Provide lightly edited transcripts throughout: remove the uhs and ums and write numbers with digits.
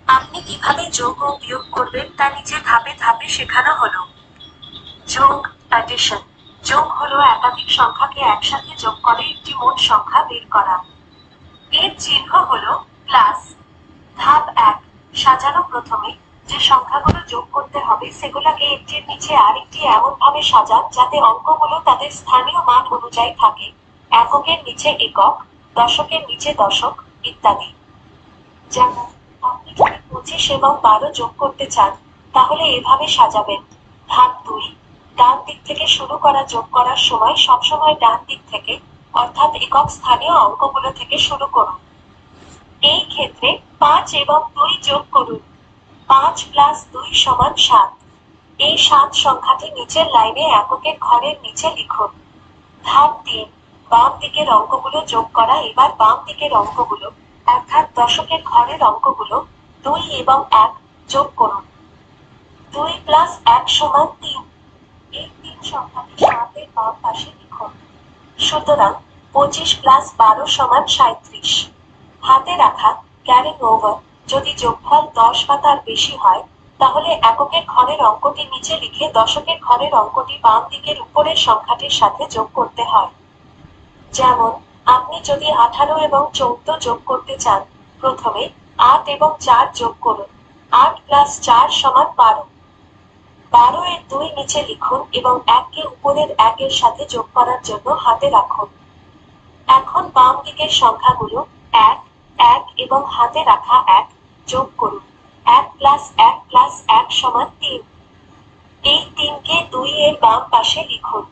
আপনি কিভাবে যোগ ও বিয়োগ করবেন তা নিচে ধাপে ধাপে শেখানো হলো। যোগ, অ্যাডিশন। যোগ হলো একাধিক সংখ্যাকে একসাথে যোগ করে একটি মোট সংখ্যা বের করা। এর চিহ্ন হলো প্লাস। ধাপ ১, সাজানো। প্রথমে যে সংখ্যাগুলো যোগ করতে হবে সেগুলোকে একটির নিচে আরেকটি এমনভাবে সাজান যাতে অঙ্কগুলো তাদের স্থানীয় মান অনুযায়ী থাকে। এককের নিচে একক, দশকের নিচে দশক, ইত্যাদি। যেমন আপনি যদি ২৫ এবং ১২ যোগ করতে চান, তাহলে এভাবে সাজাবেন। ধাপ ২, ডান দিক থেকে শুরু করা। যোগ করার সময় সবসময় ডান দিক থেকে, অর্থাৎ একক স্থানীয় অঙ্কগুলো থেকে শুরু করুন। এই ক্ষেত্রে ৫ এবং ২ যোগ করুন। ৫ প্লাস ২ সমান ৭। এই ৭ সংখ্যাটি নিচের লাইনে এককের ঘরের নিচে লিখুন। ধাপ ৩, বাম দিকের অঙ্কগুলো যোগ করা। এবার বাম দিকের অঙ্কগুলো, অর্থাৎ দশকের ঘরের অঙ্কগুলো ২ এবং ১ যোগ করুন। ২ প্লাস ১ সমান ৩। এই ৩ সংখ্যাটি ৭ এর বাম পাশে লিখুন। সুতরাং ২৫ প্লাস ১২ সমান ৩৭। হাতে রাখা ক্যারিং ওভার। যদি যোগফল ১০ বা তার বেশি হয়, তাহলে এককের ঘরের অঙ্কটি নিচে লিখে দশকের ঘরের অঙ্কটি বাম দিকের উপরের সংখ্যাটির সাথে যোগ করতে হয়। যেমন আপনি যদি ১৮ এবং ১৪ যোগ করতে চান, প্রথমে ৮ এবং ৪ যোগ করুন। ৮ প্লাস ৪ সমান ১২। ১২ এর ২ নিচে লিখুন এবং ১কে উপরের ১ এর সাথে যোগ করার জন্য হাতে রাখুন। এখন বাম দিকের সংখ্যাগুলো ১, ১ এবং হাতে রাখা ১ যোগ করুন। ১ প্লাস ১ প্লাস ১ সমান ৩। এই ৩কে ২ এর বাম পাশে লিখুন।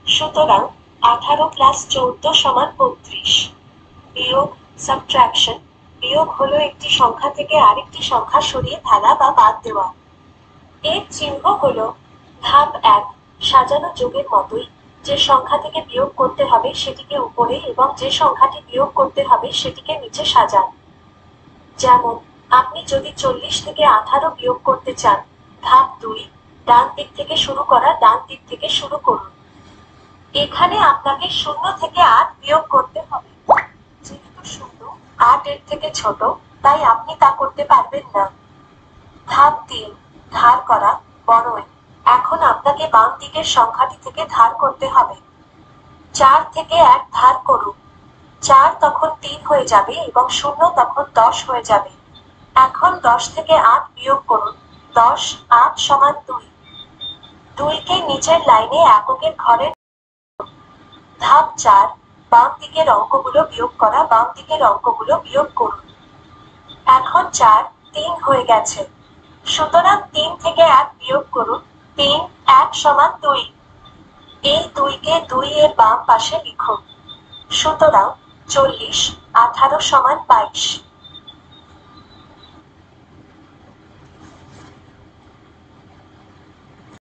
সুতরাং ১৮ প্লাস ১৪ সমান ৩৫। বিয়োগ, সাবট্রাকশন। বিয়োগ হলো একটি সংখ্যা থেকে আরেকটি সংখ্যা সরিয়ে ফেলা বা বাদ দেওয়া। এর চিহ্ন হলো ধাপ ১, সাজানো। যোগের মতোই যে সংখ্যা থেকে বিয়োগ করতে হবে সেটিকে উপরে এবং যে সংখ্যাটি বিয়োগ করতে হবে সেটিকে নিচে সাজান। যেমন আপনি যদি ৪০ থেকে ১৮ বিয়োগ করতে চান, ধাপ ২, ডান দিক থেকে শুরু করা। ডান দিক থেকে শুরু করুন। এখানে আপনাকে ০ থেকে ৮ বিয়োগ করতে হবে। যেহেতু ০ ৮ এর থেকে ছোট, তাই আপনি তা করতে পারবেন না। ধাপ ৩, ধার করা, বড়। এখন আপনাকে বাম দিকের সংখ্যাটি থেকে ধার করতে হবে। ৪ থেকে ১ ধার করুন। ৪ তখন ৩ হয়ে যাবে এবং ০ তখন ১০ হয়ে যাবে। এখন ১০ থেকে ৮ বিয়োগ করুন। ১০, ৮ সমান ২। ২কে নিচের লাইনে এককের ঘরে। ধাপ ৪, বাম দিকের অঙ্কগুলো বিয়োগ করা। বাম দিকের অঙ্কগুলো বিয়োগ করুন। এখন ৪, ৩ হয়ে গেছে। সুতরাং ৩ থেকে ১ বিয়োগ করুন। ৩, ১ সমান ২। এই ২কে ২ এর বাম পাশে লিখুন। সুতরাং ৪০, ১৮ সমান ২২।